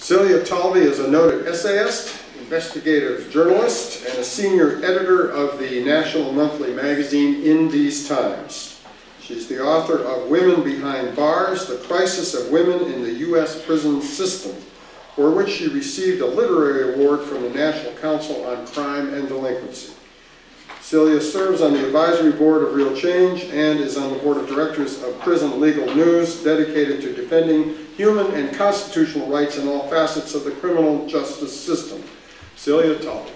Silja Talvi is a noted essayist, investigative journalist, and a senior editor of the national monthly magazine In These Times. She's the author of Women Behind Bars, The Crisis of Women in the U.S. Prison System, for which she received a literary award from the National Council on Crime and Delinquency. Silja serves on the advisory board of Real Change and is on the board of directors of Prison Legal News, dedicated to defending human and constitutional rights in all facets of the criminal justice system. Silja J.A.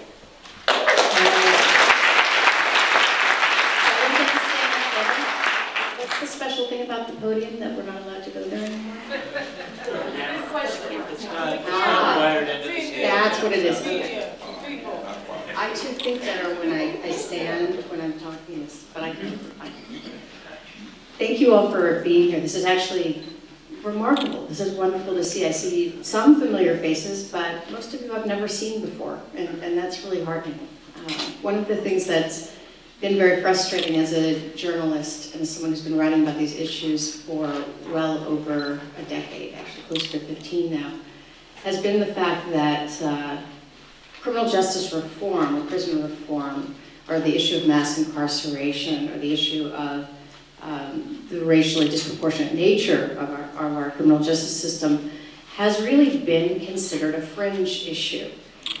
What's the special thing about the podium that we're not allowed to go there anymore? That's what it is. Okay. I too think better when I stand when I'm talking, but I can't. Thank you all for being here. This is actually remarkable. This is wonderful to see. I see some familiar faces, but most of you I've never seen before, and that's really heartening. One of the things that's been very frustrating as a journalist and as someone who's been writing about these issues for well over a decade, actually close to 15 now, has been the fact that criminal justice reform, or prison reform, or the issue of mass incarceration, or the issue of the racially disproportionate nature of our criminal justice system has really been considered a fringe issue.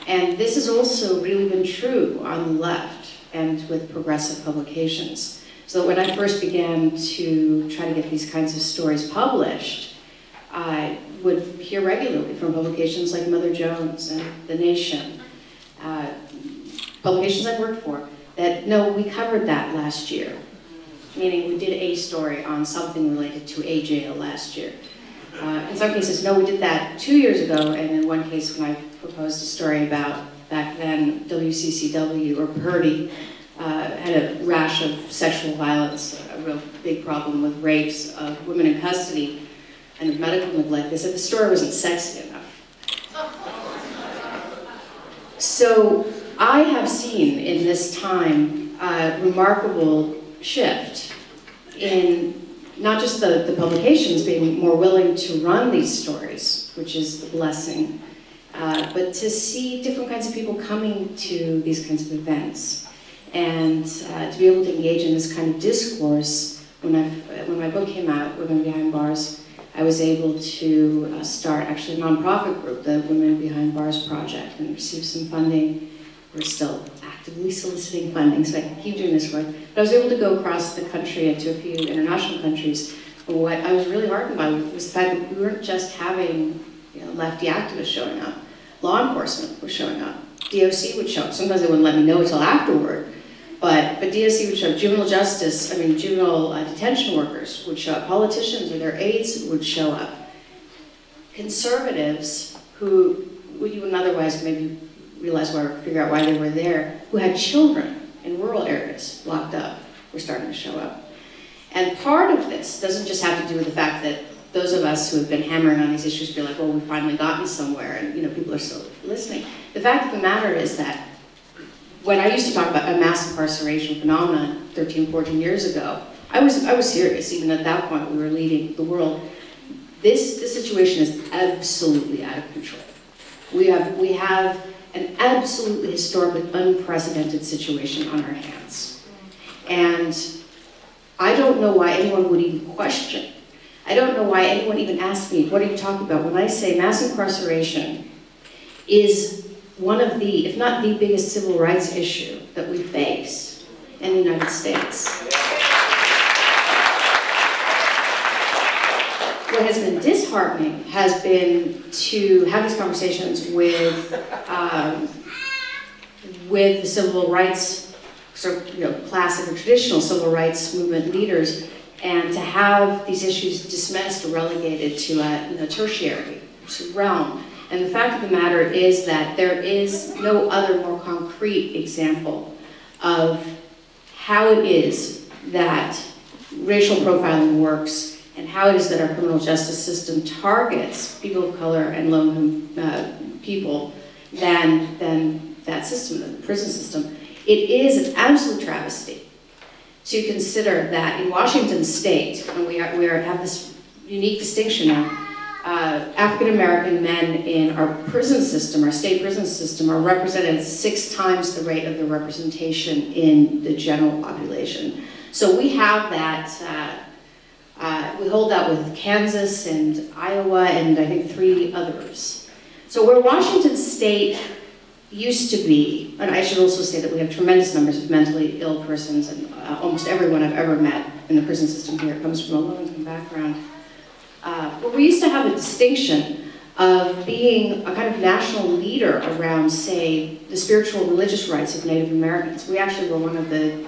And this has also really been true on the left and with progressive publications. So when I first began to try to get these kinds of stories published, I would hear regularly from publications like Mother Jones and The Nation, publications I've worked for, that no, we covered that last year. Meaning we did a story on something related to a jail last year. In some cases, no, we did that 2 years ago, and in one case when I proposed a story about, back then, WCCW, or Purdy, had a rash of sexual violence, a real big problem with rapes of women in custody and of medical neglect. They said the story wasn't sexy enough. So I have seen in this time a remarkable shift in not just the publications being more willing to run these stories, which is a blessing, but to see different kinds of people coming to these kinds of events, and to be able to engage in this kind of discourse. When my book came out, Women Behind Bars, I was able to start actually a nonprofit group, the Women Behind Bars Project, and receive some funding. We're still actively soliciting funding, so I can keep doing this work. But I was able to go across the country and to a few international countries. But what I was really heartened by was the fact that we weren't just having lefty activists showing up. Law enforcement was showing up. DOC would show up. Sometimes they wouldn't let me know until afterward. But DOC would show up. Juvenile detention workers would show up. Politicians or their aides would show up. Conservatives who you wouldn't otherwise maybe realize or figure out why they were there, who had children in rural areas locked up, were starting to show up. And part of this doesn't just have to do with the fact that those of us who have been hammering on these issues feel like, well, we've finally gotten somewhere, and people are still listening. The fact of the matter is that when I used to talk about a mass incarceration phenomenon 13, 14 years ago, I was serious. Even at that point, we were leading the world. This situation is absolutely out of control. We have an absolutely historically unprecedented situation on our hands. And I don't know why anyone would even question. I don't know why anyone even asks me, what are you talking about? When I say mass incarceration is one of the, if not the biggest civil rights issue that we face in the United States. What has been disheartening has been to have these conversations with the civil rights, classic or traditional civil rights movement leaders, and to have these issues dismissed or relegated to a tertiary realm. And the fact of the matter is that there is no other more concrete example of how it is that racial profiling works, and how it is that our criminal justice system targets people of color and low-income people than that system, the prison system. It is an absolute travesty to consider that in Washington State, and we have this unique distinction now, African-American men in our prison system, our state prison system, are represented at 6 times the rate of the representation in the general population. So we have that, we hold that with Kansas and Iowa and I think 3 others. So where Washington State used to be, and I should also say that we have tremendous numbers of mentally ill persons, and almost everyone I've ever met in the prison system here comes from a low-income background. Where we used to have a distinction of being a kind of national leader around, say, the spiritual religious rights of Native Americans. We actually were one of the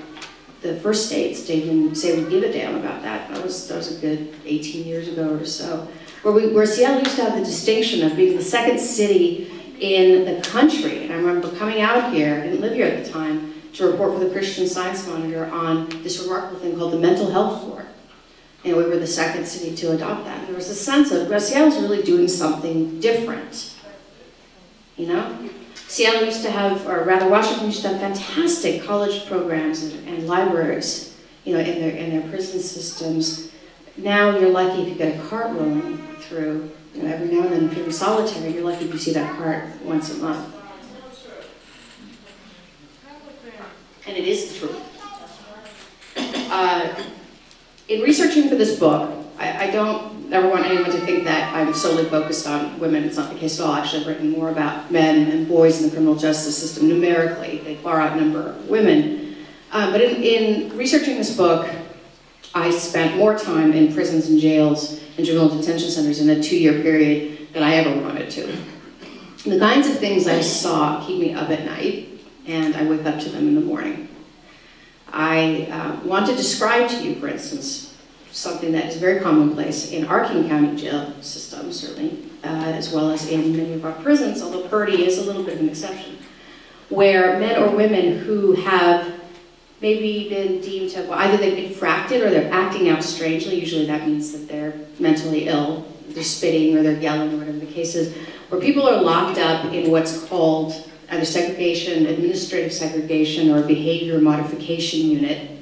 first states to even say we give a damn about that. That was a good 18 years ago or so. Where Seattle used to have the distinction of being the 2nd city in the country. And I remember coming out here, I didn't live here at the time, to report for the Christian Science Monitor on this remarkable thing called the mental health floor. And we were the 2nd city to adopt that. And there was a sense of, well, Seattle's really doing something different. You know? Seattle used to have, or rather Washington used to have fantastic college programs and libraries, you know, in their prison systems. Now you're lucky if you get a cart rolling through. You know, every now and then, if you're in solitary, you're lucky if you see that cart once a month. And it is the truth. In researching for this book, I don't ever want anyone to think that I'm solely focused on women. It's not the case at all. Actually, I've written more about men and boys in the criminal justice system. Numerically, they far outnumber women. But in researching this book, I spent more time in prisons and jails and juvenile detention centers in a 2-year period than I ever wanted to. And the kinds of things I saw keep me up at night, and I wake up to them in the morning. I want to describe to you, for instance, something that is very commonplace in our King County jail system, certainly, as well as in many of our prisons, although Purdy is a little bit of an exception, where men or women who have maybe been deemed to, well, either they've been fracted or they're acting out strangely. Usually that means that they're mentally ill, they're spitting or they're yelling or whatever the case is, where people are locked up in what's called either segregation, administrative segregation, or behavior modification unit,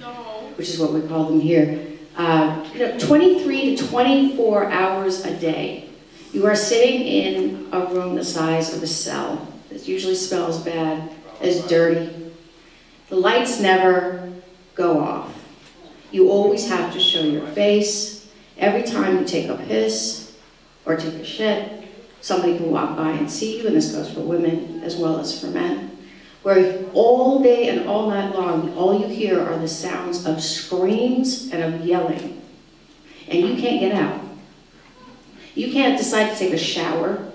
which is what we call them here. 23 to 24 hours a day. You are sitting in a room the size of a cell. It usually smells bad, is dirty. The lights never go off. You always have to show your face. Every time you take a piss or take a shit, somebody can walk by and see you, and this goes for women as well as for men. Where all day and all night long, all you hear are the sounds of screams and of yelling. And you can't get out. You can't decide to take a shower.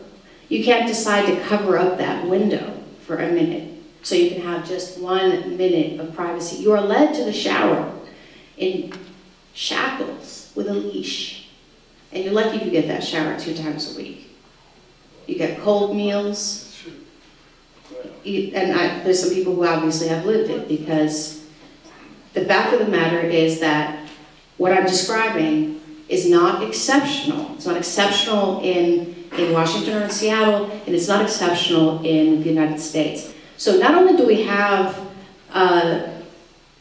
You can't decide to cover up that window for a minute so you can have just 1 minute of privacy. You are led to the shower in shackles with a leash. And you're lucky if you get that shower 2 times a week. You get cold meals. There's some people who obviously have lived it, because the fact of the matter is that what I'm describing is not exceptional. It's not exceptional in Washington or in Seattle, and it's not exceptional in the United States. So not only do we have a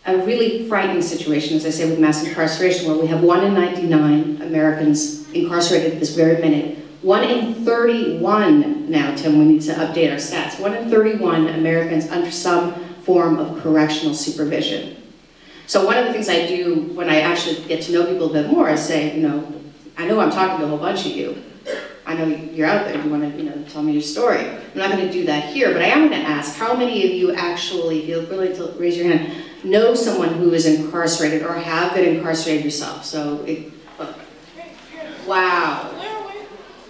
really frightening situation, as I say, with mass incarceration, where we have 1 in 99 Americans incarcerated at this very minute. 1 in 31 now, Tim, we need to update our stats. 1 in 31 Americans under some form of correctional supervision. So one of the things I do when I actually get to know people a bit more is say, you know, I know I'm talking to a whole bunch of you. I know you're out there, you want to, you know, tell me your story. I'm not going to do that here, but I am going to ask, how many of you actually, if you're willing to raise your hand, know someone who is incarcerated or have been incarcerated yourself? So, wow.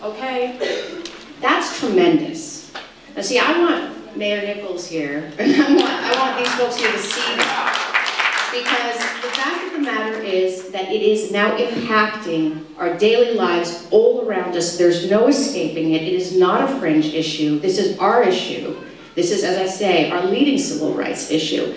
Okay, that's tremendous. Now see, I want Mayor Nichols here, and I want these folks here to see that. Because the fact of the matter is that it is now impacting our daily lives all around us. There's no escaping it. It is not a fringe issue. This is our issue. This is, as I say, our leading civil rights issue.